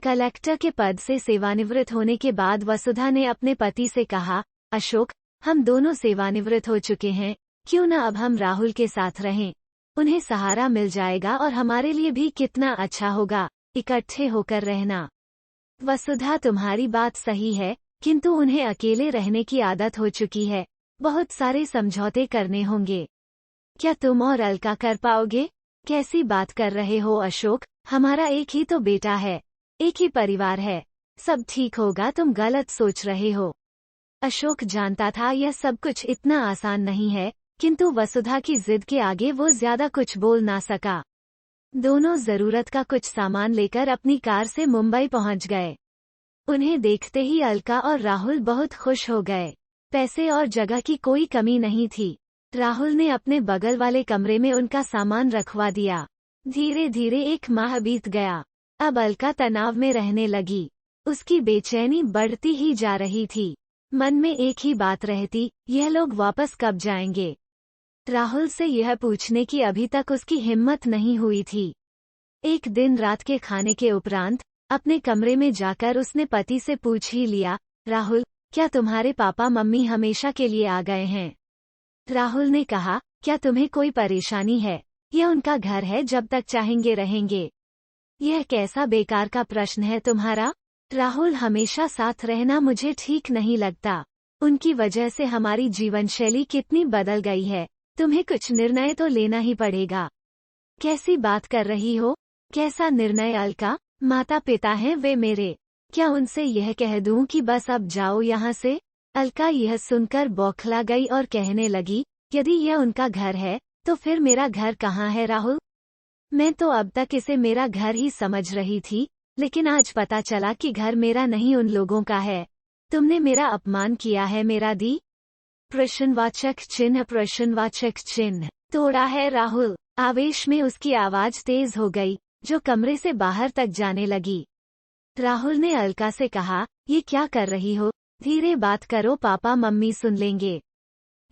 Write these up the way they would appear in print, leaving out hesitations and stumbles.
Collector के पद से सेवानिवृत्त होने के बाद वसुधा ने अपने पति से कहा, अशोक, हम दोनों सेवानिवृत्त हो चुके हैं, क्यों न अब हम राहुल के साथ रहें। उन्हें सहारा मिल जाएगा और हमारे लिए भी कितना अच्छा होगा, इकट्ठे होकर रहना। वसुधा, तुम्हारी बात सही है, किंतु उन्हें अकेले रहने की आदत हो चुकी है, बहुत सारे समझौते करने होंगे। क्या तुम और अलका कर पाओगे? कैसी बात कर रहे हो अशोक, हमारा एक ही तो बेटा है, एक ही परिवार है, सब ठीक होगा, तुम गलत सोच रहे हो। अशोक जानता था यह सब कुछ इतना आसान नहीं है, किंतु वसुधा की जिद के आगे वो ज्यादा कुछ बोल ना सका। दोनों जरूरत का कुछ सामान लेकर अपनी कार से मुंबई पहुंच गए। उन्हें देखते ही अलका और राहुल बहुत खुश हो गए। पैसे और जगह की कोई कमी नहीं थी। राहुल ने अपने बगल वाले कमरे में उनका सामान रखवा दिया। धीरे धीरे 1 माह बीत गया। अब अलका तनाव में रहने लगी। उसकी बेचैनी बढ़ती ही जा रही थी। मन में एक ही बात रहती, यह लोग वापस कब जाएंगे। राहुल से यह पूछने की अभी तक उसकी हिम्मत नहीं हुई थी। एक दिन रात के खाने के उपरांत अपने कमरे में जाकर उसने पति से पूछ ही लिया, राहुल, क्या तुम्हारे पापा मम्मी हमेशा के लिए आ गए हैं? राहुल ने कहा, क्या तुम्हें कोई परेशानी है? यह उनका घर है, जब तक चाहेंगे रहेंगे। यह कैसा बेकार का प्रश्न है तुम्हारा? राहुल, हमेशा साथ रहना मुझे ठीक नहीं लगता। उनकी वजह से हमारी जीवन शैली कितनी बदल गई है, तुम्हें कुछ निर्णय तो लेना ही पड़ेगा। कैसी बात कर रही हो? कैसा निर्णय अलका? माता पिता हैं वे मेरे, क्या उनसे यह कह दूं कि बस अब जाओ यहाँ से? अलका यह सुनकर बौखला गई और कहने लगी, यदि यह उनका घर है तो फिर मेरा घर कहाँ है राहुल? मैं तो अब तक इसे मेरा घर ही समझ रही थी, लेकिन आज पता चला कि घर मेरा नहीं उन लोगों का है। तुमने मेरा अपमान किया है मेरा दी। प्रश्नवाचक चिन्ह तोड़ा है राहुल। आवेश में उसकी आवाज तेज हो गई, जो कमरे से बाहर तक जाने लगी। राहुल ने अलका से कहा, ये क्या कर रही हो? धीरे बात करो, पापा मम्मी सुन लेंगे।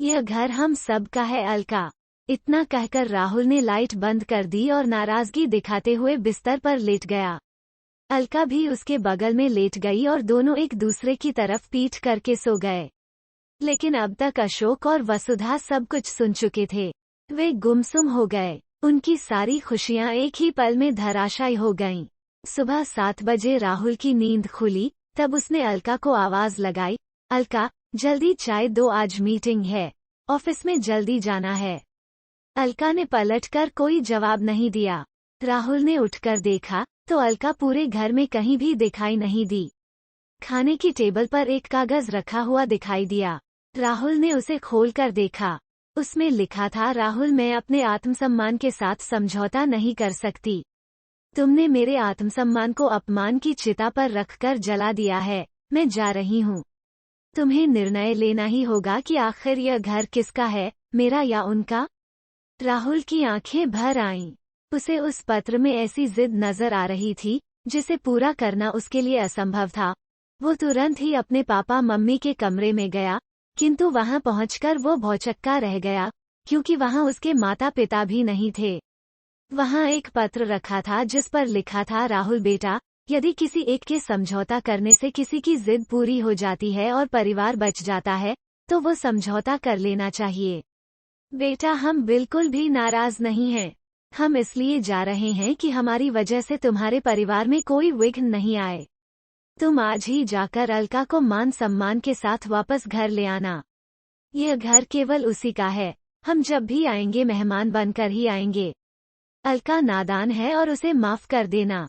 यह घर हम सब का है अलका। इतना कहकर राहुल ने लाइट बंद कर दी और नाराजगी दिखाते हुए बिस्तर पर लेट गया। अलका भी उसके बगल में लेट गई और दोनों एक दूसरे की तरफ पीठ करके सो गए। लेकिन अब तक अशोक और वसुधा सब कुछ सुन चुके थे। वे गुमसुम हो गए। उनकी सारी खुशियां एक ही पल में धराशायी हो गईं। सुबह 7 बजे राहुल की नींद खुली, तब उसने अलका को आवाज लगाई, अलका, जल्दी चाय दो, आज मीटिंग है, ऑफिस में जल्दी जाना है। अलका ने पलटकर कोई जवाब नहीं दिया। राहुल ने उठकर देखा तो अलका पूरे घर में कहीं भी दिखाई नहीं दी। खाने की टेबल पर एक कागज रखा हुआ दिखाई दिया। राहुल ने उसे खोलकर देखा। उसमें लिखा था, राहुल, मैं अपने आत्मसम्मान के साथ समझौता नहीं कर सकती। तुमने मेरे आत्मसम्मान को अपमान की चिता पर रखकर जला दिया है। मैं जा रही हूँ। तुम्हें निर्णय लेना ही होगा कि आखिर यह घर किसका है, मेरा या उनका। राहुल की आंखें भर आईं। उसे उस पत्र में ऐसी जिद नजर आ रही थी जिसे पूरा करना उसके लिए असंभव था। वो तुरंत ही अपने पापा मम्मी के कमरे में गया, किंतु वहां पहुंचकर वो भौचक्का रह गया, क्योंकि वहां उसके माता पिता भी नहीं थे। वहां एक पत्र रखा था जिस पर लिखा था, राहुल बेटा, यदि किसी एक के समझौता करने से किसी की जिद पूरी हो जाती है और परिवार बच जाता है, तो वो समझौता कर लेना चाहिए। बेटा, हम बिल्कुल भी नाराज नहीं हैं। हम इसलिए जा रहे हैं कि हमारी वजह से तुम्हारे परिवार में कोई विघ्न नहीं आए। तुम आज ही जाकर अलका को मान सम्मान के साथ वापस घर ले आना। यह घर केवल उसी का है। हम जब भी आएंगे मेहमान बनकर ही आएंगे। अलका नादान है और उसे माफ कर देना।